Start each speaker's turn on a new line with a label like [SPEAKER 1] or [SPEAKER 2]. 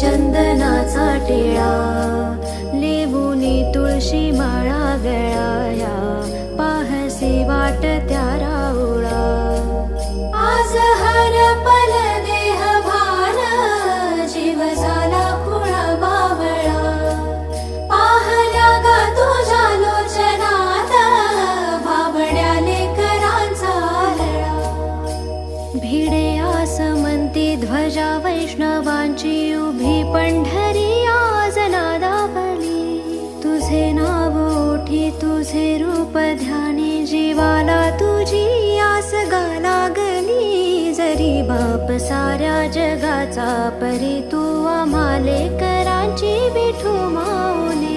[SPEAKER 1] चंदनाचा टिळा, लिंबुनी तुळशी माळा गळाया, पाहसी वाट त्या राऊळा. आज हरपल देह भान, जीव झाला खुळा बावळा. पाहल्या ग तुझ्या लोचनात, भाबड्या लेकरांचा आलळा. भिडे आसमंती ध्वजा वैष्णवांची उभी, पंढरी आज नादावली. तुझे नाव ओठी तुझे रूप ध्यानी, जीवाला तुझी आस गा लागली. जरी बाप साऱ्या जगाचा, परी तू आम्हा लेकरांची विठू माऊली.